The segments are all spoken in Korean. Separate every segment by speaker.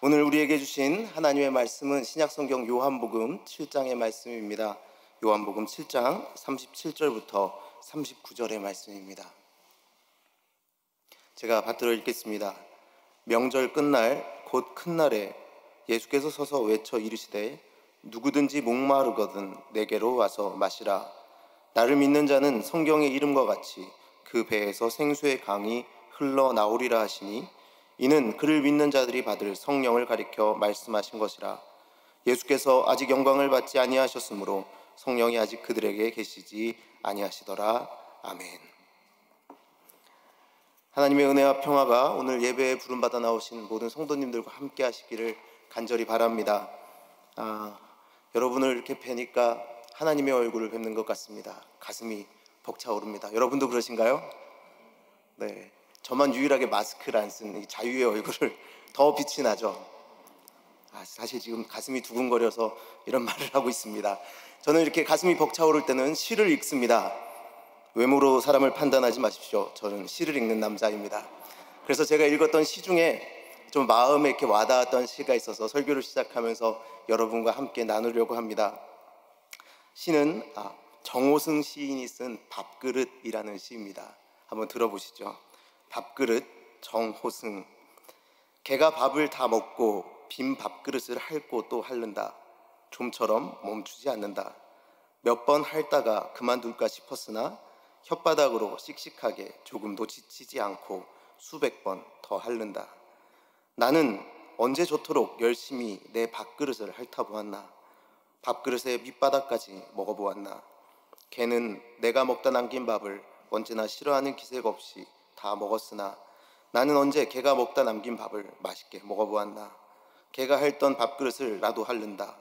Speaker 1: 오늘 우리에게 주신 하나님의 말씀은 신약성경 요한복음 7장의 말씀입니다. 요한복음 7장 37절부터 39절의 말씀입니다. 제가 받들어 읽겠습니다. 명절 끝날 곧 큰 날에 예수께서 서서 외쳐 이르시되 누구든지 목마르거든 내게로 와서 마시라. 나를 믿는 자는 성경의 이름과 같이 그 배에서 생수의 강이 흘러나오리라 하시니 이는 그를 믿는 자들이 받을 성령을 가리켜 말씀하신 것이라. 예수께서 아직 영광을 받지 아니하셨으므로 성령이 아직 그들에게 계시지 아니하시더라. 아멘. 하나님의 은혜와 평화가 오늘 예배에 부름받아 나오신 모든 성도님들과 함께 하시기를 간절히 바랍니다. 여러분을 이렇게 뵈니까 하나님의 얼굴을 뵙는 것 같습니다. 가슴이 벅차오릅니다. 여러분도 그러신가요? 네. 저만 유일하게 마스크를 안 쓴 자유의 얼굴을 더 빛이 나죠. 사실 지금 가슴이 두근거려서 이런 말을 하고 있습니다. 저는 이렇게 가슴이 벅차오를 때는 시를 읽습니다. 외모로 사람을 판단하지 마십시오. 저는 시를 읽는 남자입니다. 그래서 제가 읽었던 시 중에 좀 마음에 이렇게 와닿았던 시가 있어서 설교를 시작하면서 여러분과 함께 나누려고 합니다. 시는 정호승 시인이 쓴 밥그릇이라는 시입니다. 한번 들어보시죠. 밥그릇, 정호승. 개가 밥을 다 먹고 빈 밥그릇을 핥고 또 핥는다. 좀처럼 멈추지 않는다. 몇 번 핥다가 그만둘까 싶었으나 혓바닥으로 씩씩하게 조금도 지치지 않고 수백 번 더 핥는다. 나는 언제 저토록 열심히 내 밥그릇을 핥아보았나. 밥그릇의 밑바닥까지 먹어보았나. 개는 내가 먹다 남긴 밥을 언제나 싫어하는 기색 없이 다 먹었으나 나는 언제 개가 먹다 남긴 밥을 맛있게 먹어보았나. 개가 핥던 밥그릇을 나도 핥는다.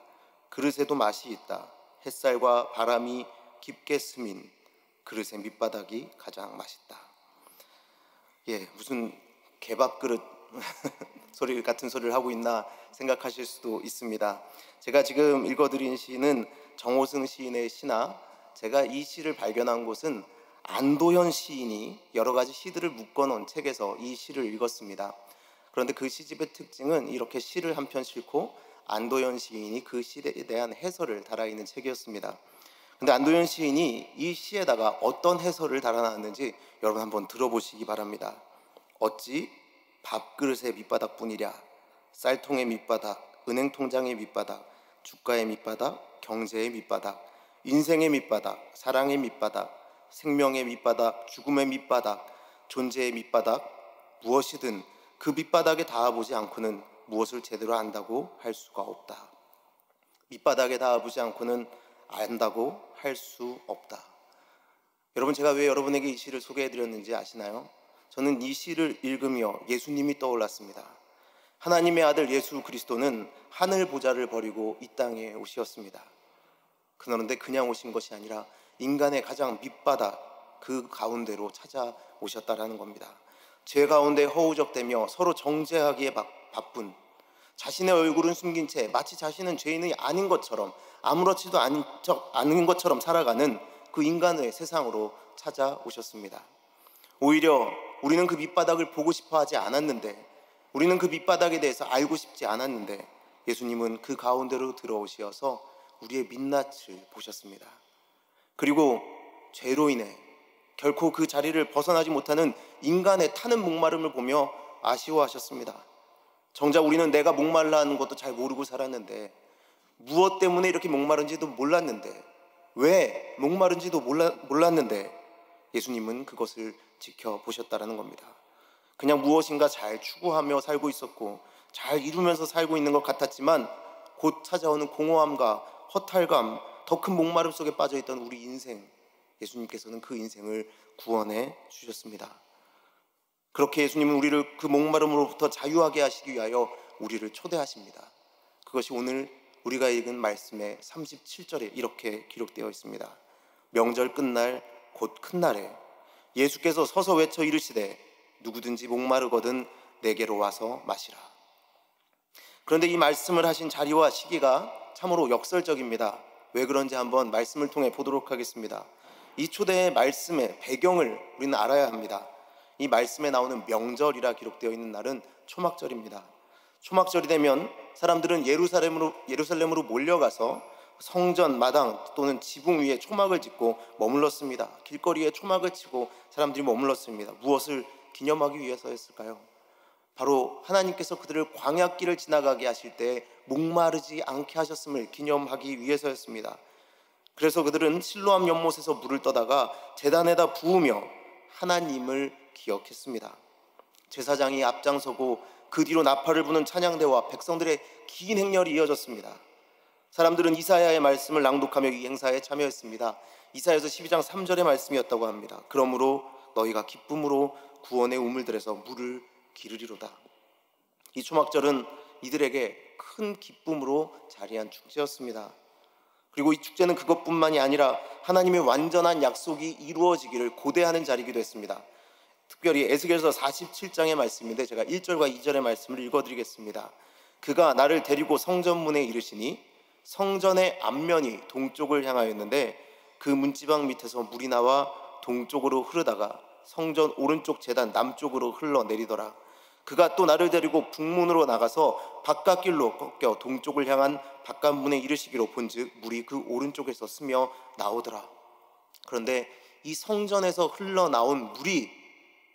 Speaker 1: 그릇에도 맛이 있다. 햇살과 바람이 깊게 스민 그릇의 밑바닥이 가장 맛있다. 무슨 개밥그릇 소리 같은 소리를 하고 있나 생각하실 수도 있습니다. 제가 지금 읽어드린 시는 정호승 시인의 시나 제가 이 시를 발견한 곳은 안도현 시인이 여러 가지 시들을 묶어놓은 책에서 이 시를 읽었습니다. 그런데 그 시집의 특징은 이렇게 시를 한 편 싣고 안도현 시인이 그 시에 대한 해설을 달아있는 책이었습니다. 그런데 안도현 시인이 이 시에다가 어떤 해설을 달아놨는지 여러분 한번 들어보시기 바랍니다. 어찌 밥그릇의 밑바닥뿐이랴. 쌀통의 밑바닥, 은행통장의 밑바닥, 주가의 밑바닥, 경제의 밑바닥, 인생의 밑바닥, 사랑의 밑바닥, 생명의 밑바닥, 죽음의 밑바닥, 존재의 밑바닥, 무엇이든 그 밑바닥에 닿아보지 않고는 무엇을 제대로 안다고 할 수가 없다. 밑바닥에 닿아보지 않고는 안다고 할 수 없다. 여러분, 제가 왜 여러분에게 이 시를 소개해드렸는지 아시나요? 저는 이 시를 읽으며 예수님이 떠올랐습니다. 하나님의 아들 예수 그리스도는 하늘 보좌를 버리고 이 땅에 오셨습니다. 그런데 그냥 오신 것이 아니라 인간의 가장 밑바닥 그 가운데로 찾아오셨다라는 겁니다. 죄 가운데 허우적대며 서로 정죄하기에 바쁜, 자신의 얼굴은 숨긴 채 마치 자신은 죄인이 아닌 것처럼 아무렇지도 않은 것처럼 살아가는 그 인간의 세상으로 찾아오셨습니다. 오히려 우리는 그 밑바닥을 보고 싶어 하지 않았는데, 우리는 그 밑바닥에 대해서 알고 싶지 않았는데 예수님은 그 가운데로 들어오셔서 우리의 민낯을 보셨습니다. 그리고 죄로 인해 결코 그 자리를 벗어나지 못하는 인간의 타는 목마름을 보며 아쉬워하셨습니다. 정작 우리는 내가 목말라 하는 것도 잘 모르고 살았는데, 무엇 때문에 이렇게 목마른지도 몰랐는데, 왜 목마른지도 몰랐는데 예수님은 그것을 지켜보셨다라는 겁니다. 그냥 무엇인가 잘 추구하며 살고 있었고 잘 이루면서 살고 있는 것 같았지만 곧 찾아오는 공허함과 허탈감, 더 큰 목마름 속에 빠져있던 우리 인생, 예수님께서는 그 인생을 구원해 주셨습니다. 그렇게 예수님은 우리를 그 목마름으로부터 자유하게 하시기 위하여 우리를 초대하십니다. 그것이 오늘 우리가 읽은 말씀의 37절에 이렇게 기록되어 있습니다. 명절 끝날 곧 큰 날에 예수께서 서서 외쳐 이르시되 누구든지 목마르거든 내게로 와서 마시라. 그런데 이 말씀을 하신 자리와 시기가 참으로 역설적입니다. 왜 그런지 한번 말씀을 통해 보도록 하겠습니다. 이 초대의 말씀의 배경을 우리는 알아야 합니다. 이 말씀에 나오는 명절이라 기록되어 있는 날은 초막절입니다. 초막절이 되면 사람들은 예루살렘으로 몰려가서 성전 마당 또는 지붕 위에 초막을 짓고 머물렀습니다. 길거리에 초막을 치고 사람들이 머물렀습니다. 무엇을 기념하기 위해서였을까요? 바로 하나님께서 그들을 광야길을 지나가게 하실 때 목마르지 않게 하셨음을 기념하기 위해서였습니다. 그래서 그들은 실로암 연못에서 물을 떠다가 제단에다 부으며 하나님을 기억했습니다. 제사장이 앞장서고 그 뒤로 나팔을 부는 찬양대와 백성들의 긴 행렬이 이어졌습니다. 사람들은 이사야의 말씀을 낭독하며 이 행사에 참여했습니다. 이사야서 12장 3절의 말씀이었다고 합니다. 그러므로 너희가 기쁨으로 구원의 우물들에서 물을 기르리로다. 이 초막절은 이들에게 큰 기쁨으로 자리한 축제였습니다. 그리고 이 축제는 그것뿐만이 아니라 하나님의 완전한 약속이 이루어지기를 고대하는 자리이기도 했습니다. 특별히 에스겔서 47장의 말씀인데 제가 1절과 2절의 말씀을 읽어드리겠습니다. 그가 나를 데리고 성전문에 이르시니 성전의 앞면이 동쪽을 향하였는데 그 문지방 밑에서 물이 나와 동쪽으로 흐르다가 성전 오른쪽 제단 남쪽으로 흘러내리더라. 그가 또 나를 데리고 북문으로 나가서 바깥길로 꺾여 동쪽을 향한 바깥문에 이르시기로 본즉 물이 그 오른쪽에서 스며 나오더라. 그런데 이 성전에서 흘러나온 물이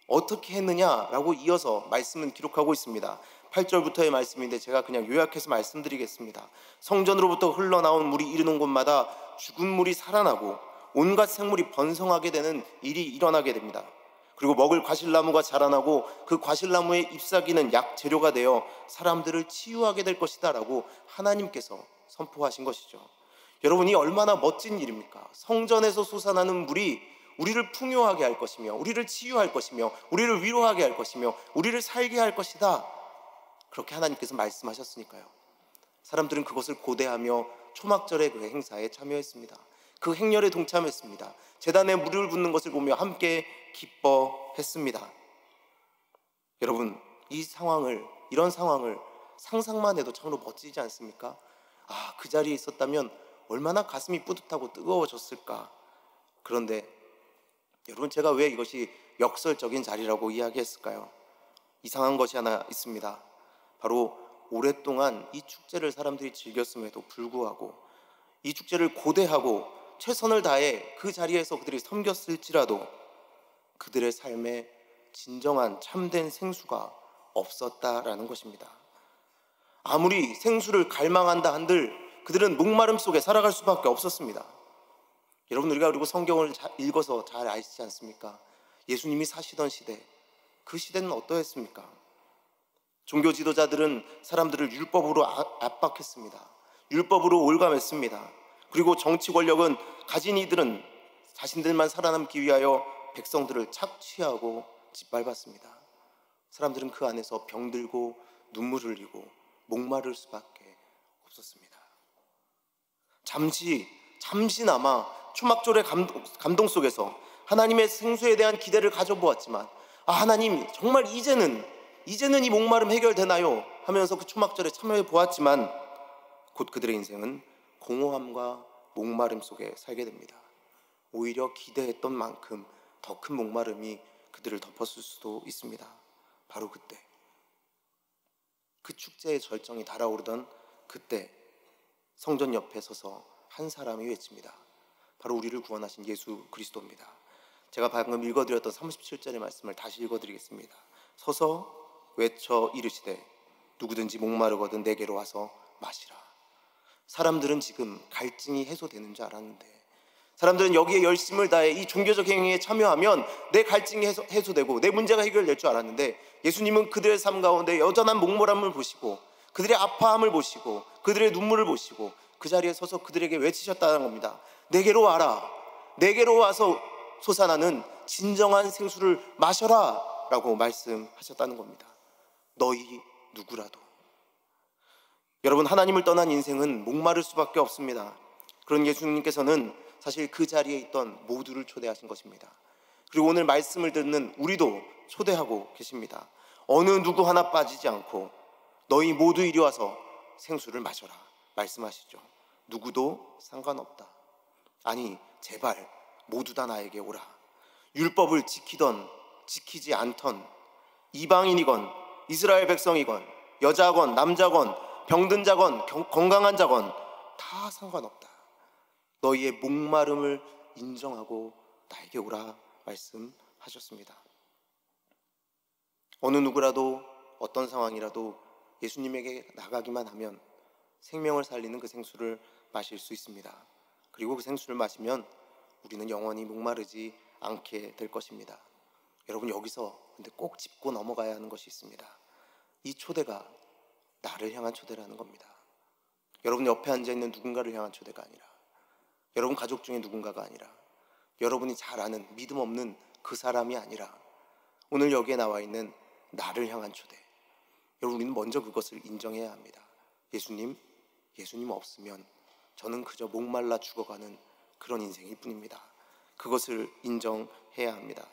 Speaker 1: 어떻게 했느냐라고 이어서 말씀은 기록하고 있습니다. 8절부터의 말씀인데 제가 그냥 요약해서 말씀드리겠습니다. 성전으로부터 흘러나온 물이 이르는 곳마다 죽은 물이 살아나고 온갖 생물이 번성하게 되는 일이 일어나게 됩니다. 그리고 먹을 과실나무가 자라나고 그 과실나무의 잎사귀는 약 재료가 되어 사람들을 치유하게 될 것이다 라고 하나님께서 선포하신 것이죠. 여러분, 이 얼마나 멋진 일입니까? 성전에서 솟아나는 물이 우리를 풍요하게 할 것이며 우리를 치유할 것이며 우리를 위로하게 할 것이며 우리를 살게 할 것이다, 그렇게 하나님께서 말씀하셨으니까요. 사람들은 그것을 고대하며 초막절의 그 행사에 참여했습니다. 그 행렬에 동참했습니다. 제단에 물을 붓는 것을 보며 함께 기뻐했습니다. 여러분, 이런 상황을 상상만 해도 참으로 멋지지 않습니까? 그 자리에 있었다면 얼마나 가슴이 뿌듯하고 뜨거워졌을까. 그런데 여러분, 제가 왜 이것이 역설적인 자리라고 이야기했을까요? 이상한 것이 하나 있습니다. 바로 오랫동안 이 축제를 사람들이 즐겼음에도 불구하고 이 축제를 고대하고 최선을 다해 그 자리에서 그들이 섬겼을지라도 그들의 삶에 진정한 참된 생수가 없었다라는 것입니다. 아무리 생수를 갈망한다 한들 그들은 목마름 속에 살아갈 수밖에 없었습니다. 여러분, 우리가 그리고 성경을 읽어서 잘 아시지 않습니까? 예수님이 사시던 시대, 그 시대는 어떠했습니까? 종교 지도자들은 사람들을 율법으로 압박했습니다. 율법으로 올감했습니다. 그리고 정치 권력은 가진 이들은 자신들만 살아남기 위하여 백성들을 착취하고 짓밟았습니다. 사람들은 그 안에서 병들고 눈물 흘리고 목마를 수밖에 없었습니다. 잠시나마 초막절의 감동 속에서 하나님의 생수에 대한 기대를 가져보았지만 하나님, 정말 이제는 이 목마름 해결되나요? 하면서 그 초막절에 참여해 보았지만 곧 그들의 인생은 공허함과 목마름 속에 살게 됩니다. 오히려 기대했던 만큼 더 큰 목마름이 그들을 덮었을 수도 있습니다. 바로 그때, 그 축제의 절정이 달아오르던 그때 성전 옆에 서서 한 사람이 외칩니다. 바로 우리를 구원하신 예수 그리스도입니다. 제가 방금 읽어드렸던 37절의 말씀을 다시 읽어드리겠습니다. 서서 외쳐 이르시되 누구든지 목마르거든 내게로 와서 마시라. 사람들은 지금 갈증이 해소되는 줄 알았는데, 사람들은 여기에 열심을 다해 이 종교적 행위에 참여하면 내 갈증이 해소되고 내 문제가 해결될 줄 알았는데, 예수님은 그들의 삶 가운데 여전한 목마름을 보시고 그들의 아파함을 보시고 그들의 눈물을 보시고 그 자리에 서서 그들에게 외치셨다는 겁니다. 내게로 와라. 내게로 와서 솟아나는 진정한 생수를 마셔라 라고 말씀하셨다는 겁니다. 너희 누구라도. 여러분, 하나님을 떠난 인생은 목마를 수밖에 없습니다. 그런 예수님께서는 사실 그 자리에 있던 모두를 초대하신 것입니다. 그리고 오늘 말씀을 듣는 우리도 초대하고 계십니다. 어느 누구 하나 빠지지 않고 너희 모두 이리 와서 생수를 마셔라 말씀하시죠. 누구도 상관없다. 아니, 제발 모두 다 나에게 오라. 율법을 지키던 지키지 않던, 이방인이건 이스라엘 백성이건 여자건 남자건 병든 자건 건강한 자건 다 상관없다. 너희의 목마름을 인정하고 나에게 오라 말씀하셨습니다. 어느 누구라도 어떤 상황이라도 예수님에게 나가기만 하면 생명을 살리는 그 생수를 마실 수 있습니다. 그리고 그 생수를 마시면 우리는 영원히 목마르지 않게 될 것입니다. 여러분, 여기서 근데 꼭 짚고 넘어가야 하는 것이 있습니다. 이 초대가 나를 향한 초대라는 겁니다. 여러분 옆에 앉아있는 누군가를 향한 초대가 아니라, 여러분 가족 중에 누군가가 아니라, 여러분이 잘 아는 믿음 없는 그 사람이 아니라, 오늘 여기에 나와 있는 나를 향한 초대. 여러분, 우리는 먼저 그것을 인정해야 합니다. 예수님 없으면 저는 그저 목말라 죽어가는 그런 인생일 뿐입니다. 그것을 인정해야 합니다.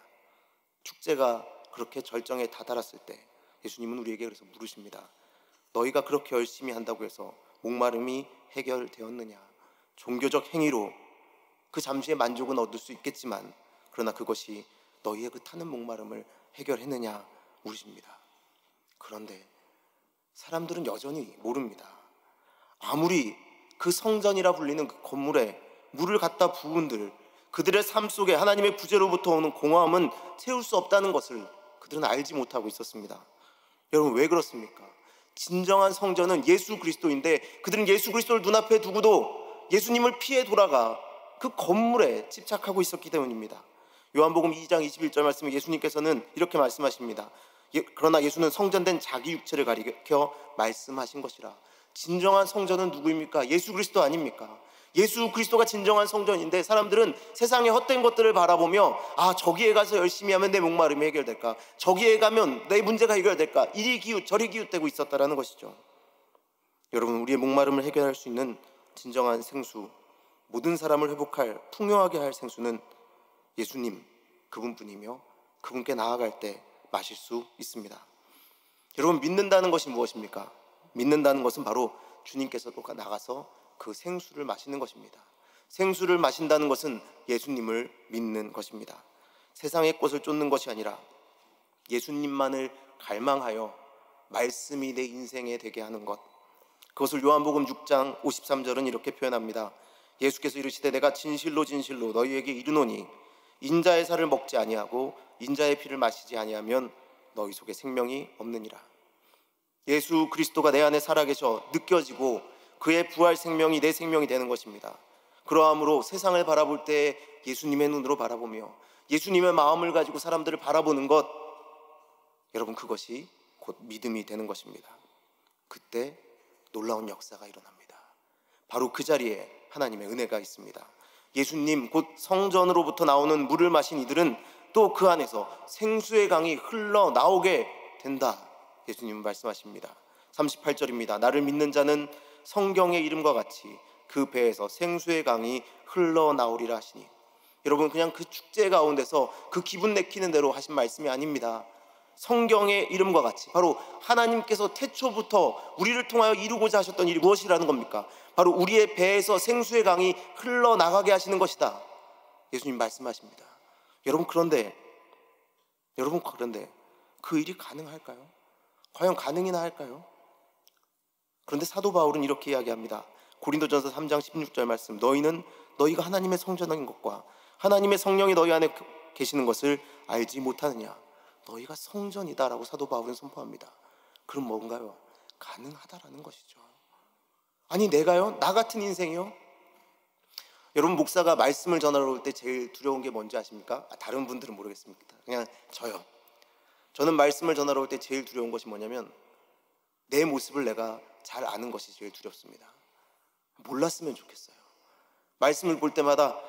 Speaker 1: 축제가 그렇게 절정에 다다랐을 때 예수님은 우리에게 그래서 물으십니다. 너희가 그렇게 열심히 한다고 해서 목마름이 해결되었느냐? 종교적 행위로 그 잠시의 만족은 얻을 수 있겠지만 그러나 그것이 너희의 그 타는 목마름을 해결했느냐 물으십니다. 그런데 사람들은 여전히 모릅니다. 아무리 그 성전이라 불리는 그 건물에 물을 갖다 부은들 그들의 삶 속에 하나님의 구제로부터 오는 공허함은 채울 수 없다는 것을 그들은 알지 못하고 있었습니다. 여러분, 왜 그렇습니까? 진정한 성전은 예수 그리스도인데 그들은 예수 그리스도를 눈앞에 두고도 예수님을 피해 돌아가 그 건물에 집착하고 있었기 때문입니다. 요한복음 2장 21절 말씀에 예수님께서는 이렇게 말씀하십니다. 그러나 예수는 성전된 자기 육체를 가리켜 말씀하신 것이라. 진정한 성전은 누구입니까? 예수 그리스도 아닙니까? 예수 그리스도가 진정한 성전인데 사람들은 세상의 헛된 것들을 바라보며 저기에 가서 열심히 하면 내 목마름이 해결될까? 저기에 가면 내 문제가 해결될까? 이리 기웃 저리 기웃대고 있었다라는 것이죠. 여러분, 우리의 목마름을 해결할 수 있는 진정한 생수, 모든 사람을 회복할, 풍요하게 할 생수는 예수님 그분뿐이며 그분께 나아갈 때 마실 수 있습니다. 여러분, 믿는다는 것이 무엇입니까? 믿는다는 것은 바로 주님께서 나가서 그 생수를 마시는 것입니다. 생수를 마신다는 것은 예수님을 믿는 것입니다. 세상의 것을 쫓는 것이 아니라 예수님만을 갈망하여 말씀이 내 인생에 되게 하는 것, 그것을 요한복음 6장 53절은 이렇게 표현합니다. 예수께서 이르시되 내가 진실로 진실로 너희에게 이르노니 인자의 살을 먹지 아니하고 인자의 피를 마시지 아니하면 너희 속에 생명이 없느니라. 예수 그리스도가 내 안에 살아계셔 느껴지고 그의 부활 생명이 내 생명이 되는 것입니다. 그러함으로 세상을 바라볼 때 예수님의 눈으로 바라보며 예수님의 마음을 가지고 사람들을 바라보는 것, 여러분, 그것이 곧 믿음이 되는 것입니다. 그때 놀라운 역사가 일어납니다. 바로 그 자리에 하나님의 은혜가 있습니다. 예수님 곧 성전으로부터 나오는 물을 마신 이들은 또 그 안에서 생수의 강이 흘러나오게 된다. 예수님은 말씀하십니다. 38절입니다. 나를 믿는 자는 성경의 이름과 같이 그 배에서 생수의 강이 흘러나오리라 하시니. 여러분, 그냥 그 축제 가운데서 그 기분 내키는 대로 하신 말씀이 아닙니다. 성경의 이름과 같이, 바로 하나님께서 태초부터 우리를 통하여 이루고자 하셨던 일이 무엇이라는 겁니까? 바로 우리의 배에서 생수의 강이 흘러나가게 하시는 것이다. 예수님 말씀하십니다. 여러분, 그런데 그 일이 가능할까요? 과연 가능이나 할까요? 그런데 사도 바울은 이렇게 이야기합니다. 고린도전서 3장 16절 말씀, 너희가 하나님의 성전인 것과 하나님의 성령이 너희 안에 계시는 것을 알지 못하느냐. 너희가 성전이다라고 사도 바울은 선포합니다. 그럼 뭔가요? 가능하다라는 것이죠. 아니, 내가요? 나 같은 인생이요? 여러분, 목사가 말씀을 전하러 올 때 제일 두려운 게 뭔지 아십니까? 다른 분들은 모르겠습니다. 그냥 저요. 저는 말씀을 전하러 올 때 제일 두려운 것이 뭐냐면 내 모습을 내가 잘 아는 것이 제일 두렵습니다. 몰랐으면 좋겠어요. 말씀을 볼 때마다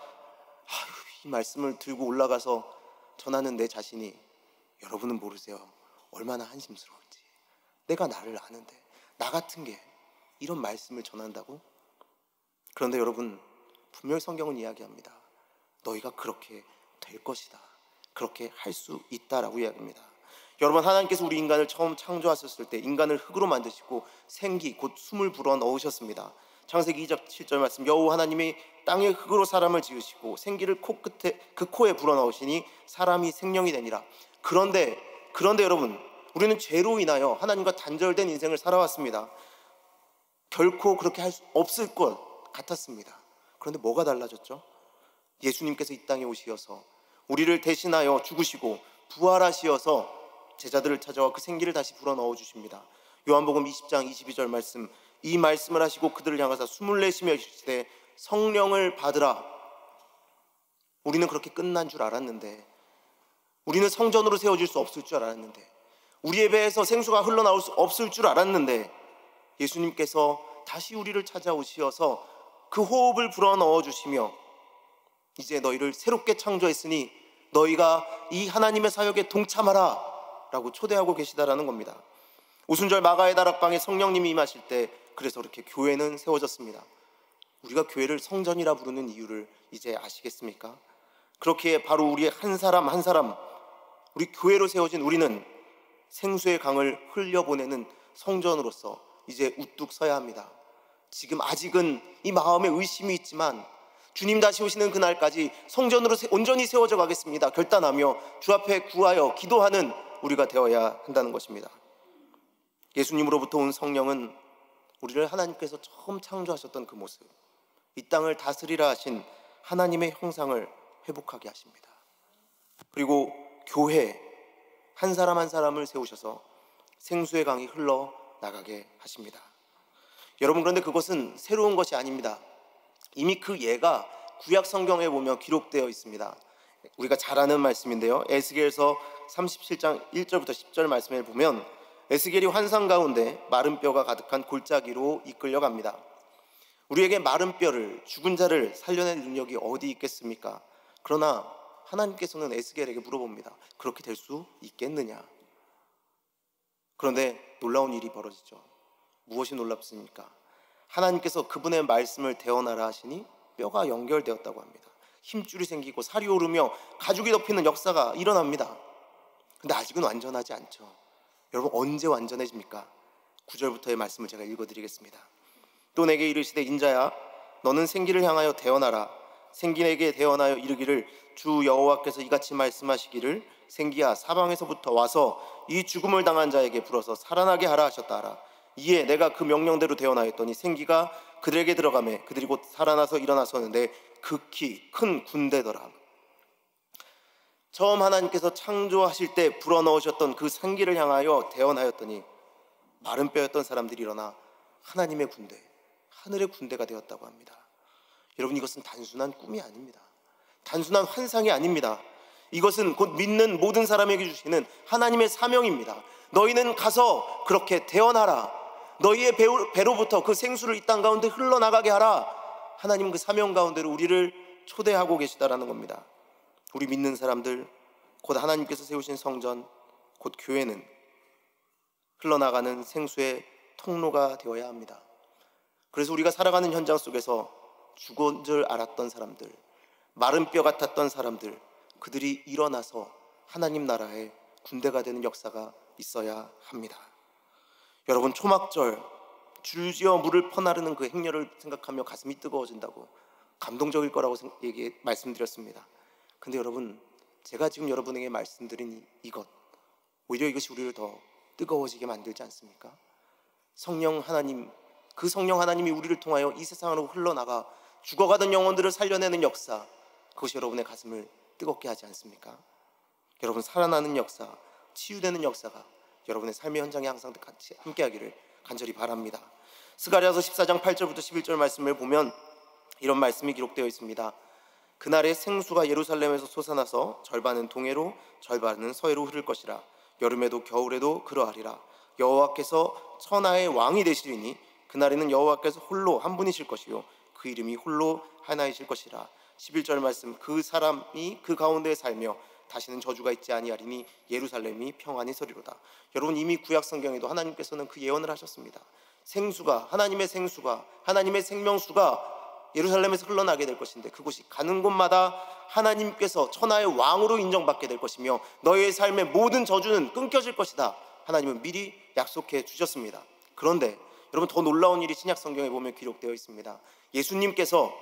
Speaker 1: 이 말씀을 들고 올라가서 전하는 내 자신이, 여러분은 모르세요, 얼마나 한심스러운지. 내가 나를 아는데 나 같은 게 이런 말씀을 전한다고? 그런데 여러분, 분명히 성경은 이야기합니다. 너희가 그렇게 될 것이다, 그렇게 할 수 있다라고 이야기합니다. 여러분, 하나님께서 우리 인간을 처음 창조하셨을 때 인간을 흙으로 만드시고 생기 곧 숨을 불어 넣으셨습니다. 창세기 2장 7절 말씀, 여호와 하나님이 땅의 흙으로 사람을 지으시고 생기를 그 코에 불어 넣으시니 사람이 생명이 되니라. 그런데 여러분, 우리는 죄로 인하여 하나님과 단절된 인생을 살아왔습니다. 결코 그렇게 할 수 없을 것 같았습니다. 그런데 뭐가 달라졌죠? 예수님께서 이 땅에 오시어서 우리를 대신하여 죽으시고 부활하시어서 제자들을 찾아와 그 생기를 다시 불어넣어 주십니다. 요한복음 20장 22절 말씀, 이 말씀을 하시고 그들을 향하사 숨을 내쉬며 이르시되 성령을 받으라. 우리는 그렇게 끝난 줄 알았는데, 우리는 성전으로 세워질 수 없을 줄 알았는데, 우리의 배에서 생수가 흘러나올 수 없을 줄 알았는데, 예수님께서 다시 우리를 찾아오시어서 그 호흡을 불어넣어 주시며 이제 너희를 새롭게 창조했으니 너희가 이 하나님의 사역에 동참하라 라고 초대하고 계시다라는 겁니다. 오순절 마가의 다락방에 성령님이 임하실 때 그래서 그렇게 교회는 세워졌습니다. 우리가 교회를 성전이라 부르는 이유를 이제 아시겠습니까? 그렇게 바로 우리 한 사람 한 사람, 우리 교회로 세워진 우리는 생수의 강을 흘려보내는 성전으로서 이제 우뚝 서야 합니다. 지금 아직은 이 마음에 의심이 있지만 주님 다시 오시는 그날까지 성전으로 온전히 세워져 가겠습니다 결단하며 주 앞에 구하여 기도하는 우리가 되어야 한다는 것입니다. 예수님으로부터 온 성령은 우리를 하나님께서 처음 창조하셨던 그 모습, 이 땅을 다스리라 하신 하나님의 형상을 회복하게 하십니다. 그리고 교회 한 사람 한 사람을 세우셔서 생수의 강이 흘러나가게 하십니다. 여러분, 그런데 그것은 새로운 것이 아닙니다. 이미 그 예가 구약 성경에 보면 기록되어 있습니다. 우리가 잘 아는 말씀인데요, 에스겔서 37장 1절부터 10절 말씀을 보면 에스겔이 환상 가운데 마른 뼈가 가득한 골짜기로 이끌려갑니다. 우리에게 마른 뼈를, 죽은 자를 살려낼 능력이 어디 있겠습니까? 그러나 하나님께서는 에스겔에게 물어봅니다. 그렇게 될 수 있겠느냐? 그런데 놀라운 일이 벌어지죠. 무엇이 놀랍습니까? 하나님께서 그분의 말씀을 대언하라 하시니 뼈가 연결되었다고 합니다. 힘줄이 생기고 살이 오르며 가죽이 덮이는 역사가 일어납니다. 근데 아직은 완전하지 않죠. 여러분, 언제 완전해집니까? 9절부터의 말씀을 제가 읽어드리겠습니다. 또 내게 이르시되 인자야, 너는 생기를 향하여 대언하라. 생기에게 대언하여 이르기를 주 여호와께서 이같이 말씀하시기를 생기야, 사방에서부터 와서 이 죽음을 당한 자에게 불어서 살아나게 하라 하셨다 하라. 이에 내가 그 명령대로 대언하였더니 생기가 그들에게 들어가매 그들이 곧 살아나서 일어나서는데 극히 큰 군대더라. 처음 하나님께서 창조하실 때 불어넣으셨던 그 생기를 향하여 대언하였더니 마른 뼈였던 사람들이 일어나 하나님의 군대, 하늘의 군대가 되었다고 합니다. 여러분, 이것은 단순한 꿈이 아닙니다. 단순한 환상이 아닙니다. 이것은 곧 믿는 모든 사람에게 주시는 하나님의 사명입니다. 너희는 가서 그렇게 대언하라. 너희의 배로부터 그 생수를 이 땅 가운데 흘러나가게 하라. 하나님 그 사명 가운데로 우리를 초대하고 계시다라는 겁니다. 우리 믿는 사람들, 곧 하나님께서 세우신 성전, 곧 교회는 흘러나가는 생수의 통로가 되어야 합니다. 그래서 우리가 살아가는 현장 속에서 죽은 줄 알았던 사람들, 마른 뼈 같았던 사람들, 그들이 일어나서 하나님 나라의 군대가 되는 역사가 있어야 합니다. 여러분, 초막절 줄지어 물을 퍼나르는 그 행렬을 생각하며 가슴이 뜨거워진다고 감동적일 거라고 말씀드렸습니다. 근데 여러분, 제가 지금 여러분에게 말씀드린 이것, 오히려 이것이 우리를 더 뜨거워지게 만들지 않습니까? 성령 하나님, 그 성령 하나님이 우리를 통하여 이 세상으로 흘러나가 죽어가던 영혼들을 살려내는 역사, 그것이 여러분의 가슴을 뜨겁게 하지 않습니까? 여러분, 살아나는 역사, 치유되는 역사가 여러분의 삶의 현장에 항상 같이 함께하기를 간절히 바랍니다. 스가랴서 14장 8절부터 11절 말씀을 보면 이런 말씀이 기록되어 있습니다. 그날에 생수가 예루살렘에서 솟아나서 절반은 동해로 절반은 서해로 흐를 것이라. 여름에도 겨울에도 그러하리라. 여호와께서 천하의 왕이 되시리니 그날에는 여호와께서 홀로 한 분이실 것이요 그 이름이 홀로 하나이실 것이라. 11절 말씀, 그 사람이 그 가운데 살며 다시는 저주가 있지 아니하리니 예루살렘이 평안히 서리로다. 여러분, 이미 구약 성경에도 하나님께서는 그 예언을 하셨습니다. 생수가, 하나님의 생수가, 하나님의 생명수가 예루살렘에서 흘러나게 될 것인데 그곳이 가는 곳마다 하나님께서 천하의 왕으로 인정받게 될 것이며 너희의 삶의 모든 저주는 끊겨질 것이다. 하나님은 미리 약속해 주셨습니다. 그런데 여러분, 더 놀라운 일이 신약 성경에 보면 기록되어 있습니다. 예수님께서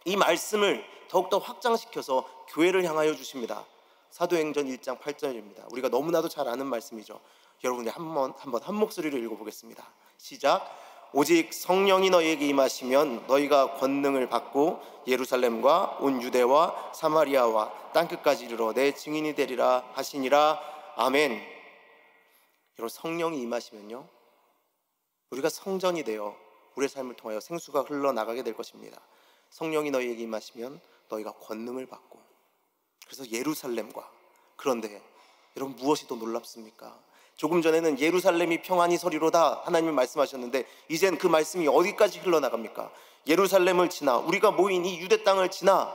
Speaker 1: 이 말씀을 더욱더 확장시켜서 교회를 향하여 주십니다. 사도행전 1장 8절입니다. 우리가 너무나도 잘 아는 말씀이죠. 여러분이 한번 한 목소리로 읽어보겠습니다. 시작. 오직 성령이 너희에게 임하시면 너희가 권능을 받고 예루살렘과 온 유대와 사마리아와 땅끝까지 이르러 내 증인이 되리라 하시니라. 아멘. 여러분, 성령이 임하시면요, 우리가 성전이 되어 우리의 삶을 통하여 생수가 흘러나가게 될 것입니다. 성령이 너희에게 임하시면 너희가 권능을 받고, 그래서 예루살렘과, 그런데 여러분, 무엇이 더 놀랍습니까? 조금 전에는 예루살렘이 평안히 서리로다 하나님이 말씀하셨는데, 이젠 그 말씀이 어디까지 흘러나갑니까? 예루살렘을 지나, 우리가 모인 이 유대 땅을 지나,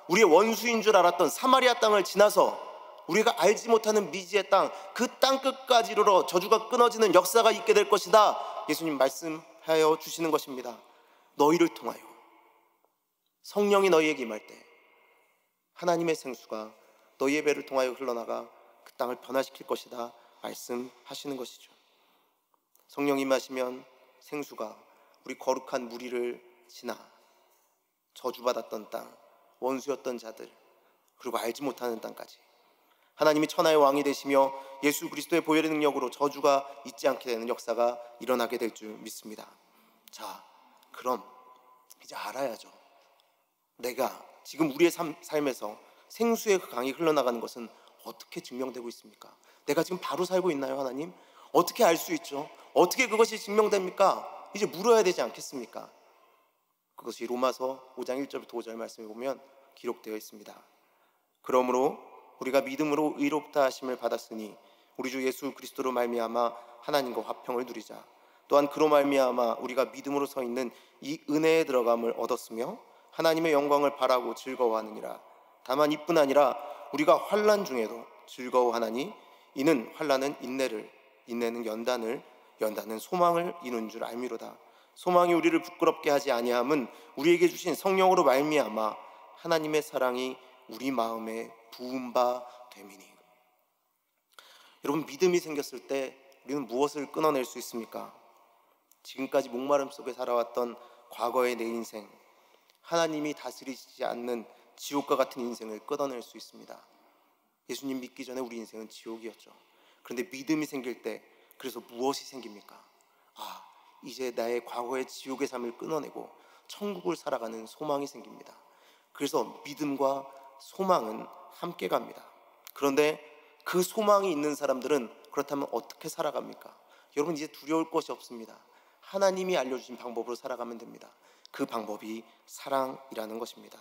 Speaker 1: 우리의 원수인 줄 알았던 사마리아 땅을 지나서 우리가 알지 못하는 미지의 땅, 그 땅 끝까지 이르러 저주가 끊어지는 역사가 있게 될 것이다. 예수님 말씀하여 주시는 것입니다. 너희를 통하여, 성령이 너희에게 임할 때 하나님의 생수가 너희의 배를 통하여 흘러나가 그 땅을 변화시킬 것이다 말씀하시는 것이죠. 성령이 임하시면 생수가 우리 거룩한 무리를 지나 저주받았던 땅, 원수였던 자들, 그리고 알지 못하는 땅까지 하나님이 천하의 왕이 되시며 예수 그리스도의 보혈의 능력으로 저주가 있지 않게 되는 역사가 일어나게 될 줄 믿습니다. 자, 그럼 이제 알아야죠. 내가 지금 우리의 삶에서 생수의 그 강이 흘러나가는 것은 어떻게 증명되고 있습니까? 내가 지금 바로 살고 있나요, 하나님? 어떻게 알 수 있죠? 어떻게 그것이 증명됩니까? 이제 물어야 되지 않겠습니까? 그것이 로마서 5장 1절부터 5절 말씀에 보면 기록되어 있습니다. 그러므로 우리가 믿음으로 의롭다 하심을 받았으니 우리 주 예수 그리스도로 말미암아 하나님과 화평을 누리자. 또한 그로 말미암아 우리가 믿음으로 서 있는 이 은혜에 들어감을 얻었으며 하나님의 영광을 바라고 즐거워하느니라. 다만 이뿐 아니라 우리가 환난 중에도 즐거워하나니 이는 환난은 인내를, 인내는 연단을, 연단은 소망을 이룬 줄 알미로다. 소망이 우리를 부끄럽게 하지 아니함은 우리에게 주신 성령으로 말미암아 하나님의 사랑이 우리 마음에 부은 바 됨이니. 여러분, 믿음이 생겼을 때 우리는 무엇을 끊어낼 수 있습니까? 지금까지 목마름 속에 살아왔던 과거의 내 인생, 하나님이 다스리지 않는 지옥과 같은 인생을 끊어낼 수 있습니다. 예수님 믿기 전에 우리 인생은 지옥이었죠. 그런데 믿음이 생길 때, 그래서 무엇이 생깁니까? 이제 나의 과거의 지옥의 삶을 끊어내고 천국을 살아가는 소망이 생깁니다. 그래서 믿음과 소망은 함께 갑니다. 그런데 그 소망이 있는 사람들은 그렇다면 어떻게 살아갑니까? 여러분, 이제 두려울 것이 없습니다. 하나님이 알려주신 방법으로 살아가면 됩니다. 그 방법이 사랑이라는 것입니다.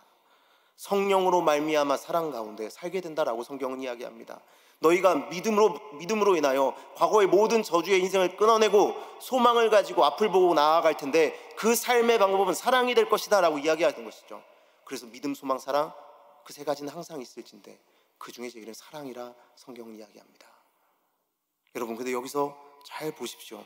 Speaker 1: 성령으로 말미암아 사랑 가운데 살게 된다라고 성경은 이야기합니다. 너희가 믿음으로 인하여 과거의 모든 저주의 인생을 끊어내고 소망을 가지고 앞을 보고 나아갈 텐데 그 삶의 방법은 사랑이 될 것이다 라고 이야기하는 것이죠. 그래서 믿음, 소망, 사랑, 그 세 가지는 항상 있을진데 그 중에 제일은 사랑이라 성경은 이야기합니다. 여러분, 근데 여기서 잘 보십시오.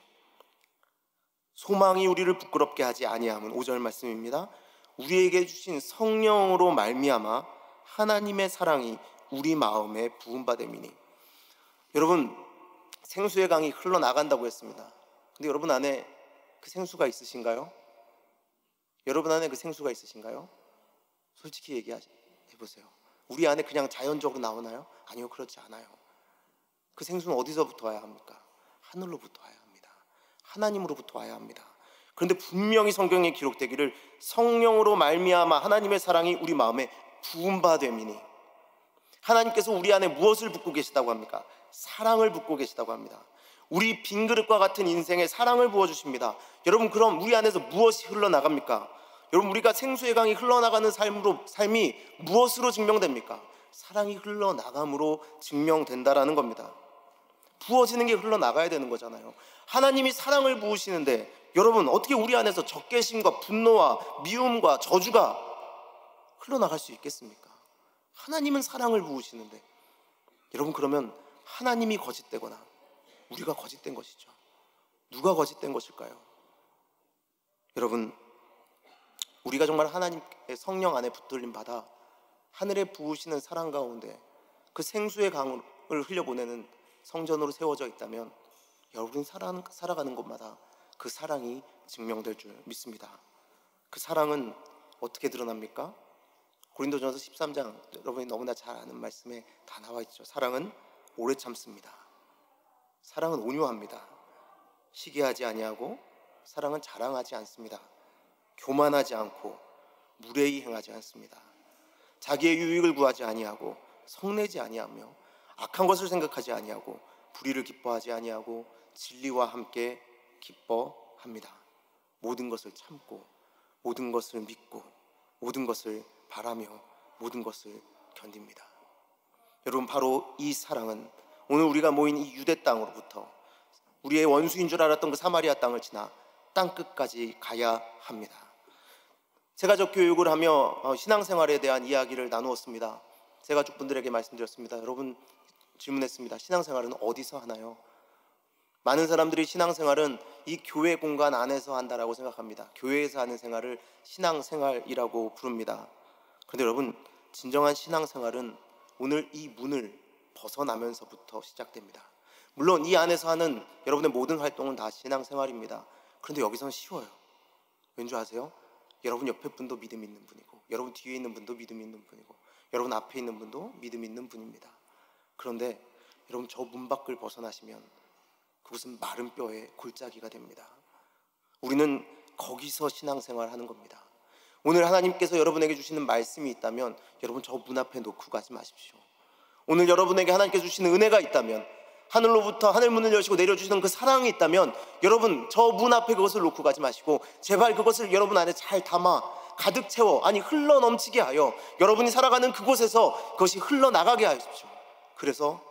Speaker 1: 소망이 우리를 부끄럽게 하지 아니함은 5절 말씀입니다. 우리에게 주신 성령으로 말미암아 하나님의 사랑이 우리 마음에 부은 바 됨이니. 여러분, 생수의 강이 흘러나간다고 했습니다. 근데 여러분 안에 그 생수가 있으신가요? 여러분 안에 그 생수가 있으신가요? 솔직히 얘기해보세요. 우리 안에 그냥 자연적으로 나오나요? 아니요, 그렇지 않아요. 그 생수는 어디서부터 와야 합니까? 하늘로부터 와야 합니다. 하나님으로부터 와야 합니다. 그런데 분명히 성경에 기록되기를 성령으로 말미암아 하나님의 사랑이 우리 마음에 부은 바 됨이니. 하나님께서 우리 안에 무엇을 붓고 계시다고 합니까? 사랑을 붓고 계시다고 합니다. 우리 빈 그릇과 같은 인생에 사랑을 부어주십니다. 여러분, 그럼 우리 안에서 무엇이 흘러나갑니까? 여러분, 우리가 생수의 강이 흘러나가는 삶이 무엇으로 증명됩니까? 사랑이 흘러나감으로 증명된다라는 겁니다. 부어지는 게 흘러나가야 되는 거잖아요. 하나님이 사랑을 부으시는데 여러분, 어떻게 우리 안에서 적개심과 분노와 미움과 저주가 흘러나갈 수 있겠습니까? 하나님은 사랑을 부으시는데. 여러분, 그러면 하나님이 거짓되거나 우리가 거짓된 것이죠. 누가 거짓된 것일까요? 여러분, 우리가 정말 하나님의 성령 안에 붙들림 받아 하늘에 부으시는 사랑 가운데 그 생수의 강을 흘려보내는 성전으로 세워져 있다면 여러분이 살아가는 곳마다 그 사랑이 증명될 줄 믿습니다. 그 사랑은 어떻게 드러납니까? 고린도전서 13장, 여러분이 너무나 잘 아는 말씀에 다 나와 있죠. 사랑은 오래 참습니다. 사랑은 온유합니다. 시기하지 아니하고 사랑은 자랑하지 않습니다. 교만하지 않고 무례히 행하지 않습니다. 자기의 유익을 구하지 아니하고 성내지 아니하며 악한 것을 생각하지 아니하고 불의를 기뻐하지 아니하고 진리와 함께 기뻐합니다. 모든 것을 참고 모든 것을 믿고 모든 것을 바라며 모든 것을 견딥니다. 여러분, 바로 이 사랑은 오늘 우리가 모인 이 유대 땅으로부터 우리의 원수인 줄 알았던 그 사마리아 땅을 지나 땅끝까지 가야 합니다. 세가족 교육을 하며 신앙생활에 대한 이야기를 나누었습니다. 세가족 분들에게 말씀드렸습니다. 여러분, 질문했습니다. 신앙생활은 어디서 하나요? 많은 사람들이 신앙생활은 이 교회 공간 안에서 한다라고 생각합니다. 교회에서 하는 생활을 신앙생활이라고 부릅니다. 그런데 여러분, 진정한 신앙생활은 오늘 이 문을 벗어나면서부터 시작됩니다. 물론 이 안에서 하는 여러분의 모든 활동은 다 신앙생활입니다. 그런데 여기서는 쉬워요. 왠지 아세요? 여러분 옆에 분도 믿음 있는 분이고, 여러분 뒤에 있는 분도 믿음 있는 분이고, 여러분 앞에 있는 분도 믿음 있는 분입니다. 그런데 여러분, 저 문 밖을 벗어나시면 그곳은 마른 뼈의 골짜기가 됩니다. 우리는 거기서 신앙생활 하는 겁니다. 오늘 하나님께서 여러분에게 주시는 말씀이 있다면 여러분, 저 문 앞에 놓고 가지 마십시오. 오늘 여러분에게 하나님께서 주시는 은혜가 있다면, 하늘로부터 하늘 문을 여시고 내려주시는 그 사랑이 있다면 여러분, 저 문 앞에 그것을 놓고 가지 마시고 제발 그것을 여러분 안에 잘 담아 가득 채워, 아니 흘러넘치게 하여 여러분이 살아가는 그곳에서 그것이 흘러나가게 하십시오. 그래서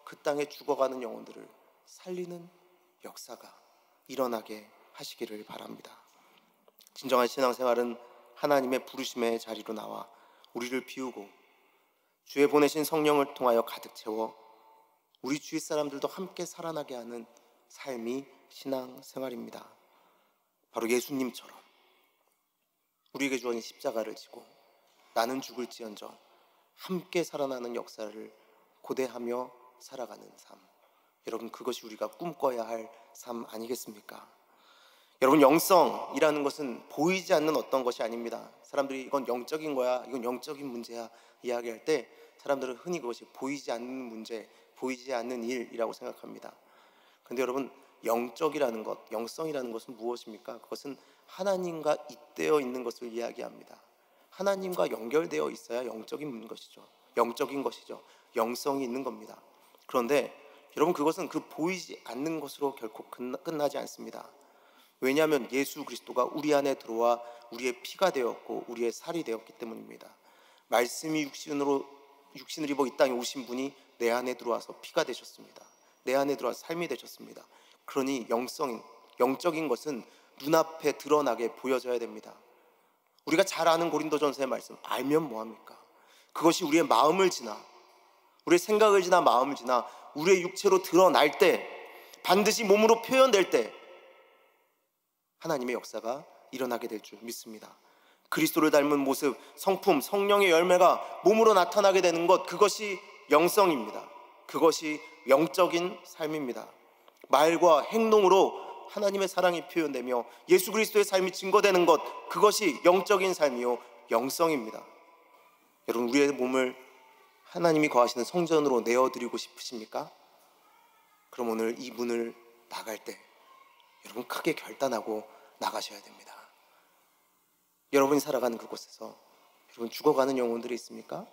Speaker 1: 그 땅에 죽어가는 영혼들을 살리는 역사가 일어나게 하시기를 바랍니다. 진정한 신앙생활은 하나님의 부르심의 자리로 나와 우리를 비우고 주의 보내신 성령을 통하여 가득 채워 우리 주위 사람들도 함께 살아나게 하는 삶이 신앙생활입니다. 바로 예수님처럼 우리에게 주어진 십자가를 지고 나는 죽을지언정 함께 살아나는 역사를 고대하며 살아가는 삶, 여러분, 그것이 우리가 꿈꿔야 할 삶 아니겠습니까? 여러분, 영성이라는 것은 보이지 않는 어떤 것이 아닙니다. 사람들이 이건 영적인 거야, 이건 영적인 문제야 이야기할 때 사람들은 흔히 그것이 보이지 않는 문제, 보이지 않는 일이라고 생각합니다. 그런데 여러분, 영적이라는 것, 영성이라는 것은 무엇입니까? 그것은 하나님과 잇대어 있는 것을 이야기합니다. 하나님과 연결되어 있어야 영적인 것이죠. 영적인 것이죠. 영성이 있는 겁니다. 그런데 여러분, 그것은 그 보이지 않는 것으로 결코 끝나지 않습니다. 왜냐하면 예수 그리스도가 우리 안에 들어와 우리의 피가 되었고 우리의 살이 되었기 때문입니다. 말씀이 육신을 입어 이 땅에 오신 분이 내 안에 들어와서 피가 되셨습니다. 내 안에 들어와서 삶이 되셨습니다. 그러니 영적인 것은 눈앞에 드러나게 보여져야 됩니다. 우리가 잘 아는 고린도전서의 말씀, 알면 뭐합니까? 그것이 우리의 마음을 지나, 우리의 생각을 지나 마음을 지나 우리의 육체로 드러날 때, 반드시 몸으로 표현될 때 하나님의 역사가 일어나게 될 줄 믿습니다. 그리스도를 닮은 모습, 성품, 성령의 열매가 몸으로 나타나게 되는 것, 그것이 영성입니다. 그것이 영적인 삶입니다. 말과 행동으로 하나님의 사랑이 표현되며 예수 그리스도의 삶이 증거되는 것, 그것이 영적인 삶이요 영성입니다. 여러분, 우리의 몸을 하나님이 거하시는 성전으로 내어드리고 싶으십니까? 그럼 오늘 이 문을 나갈 때 여러분, 크게 결단하고 나가셔야 됩니다. 여러분이 살아가는 그곳에서 여러분, 죽어가는 영혼들이 있습니까?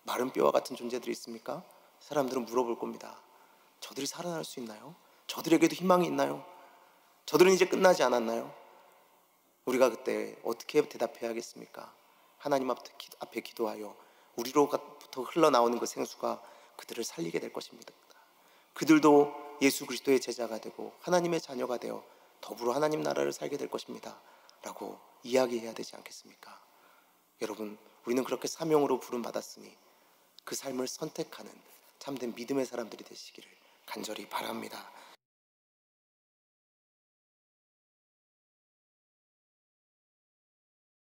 Speaker 1: 마른 뼈와 같은 존재들이 있습니까? 사람들은 물어볼 겁니다. 저들이 살아날 수 있나요? 저들에게도 희망이 있나요? 저들은 이제 끝나지 않았나요? 우리가 그때 어떻게 대답해야겠습니까? 하나님 앞에 기도하여 우리로부터 흘러나오는 그 생수가 그들을 살리게 될 것입니다. 그들도 예수 그리스도의 제자가 되고 하나님의 자녀가 되어 더불어 하나님 나라를 살게 될 것입니다 라고 이야기해야 되지 않겠습니까? 여러분, 우리는 그렇게 사명으로 부름받았으니 그 삶을 선택하는 참된 믿음의 사람들이 되시기를 간절히 바랍니다.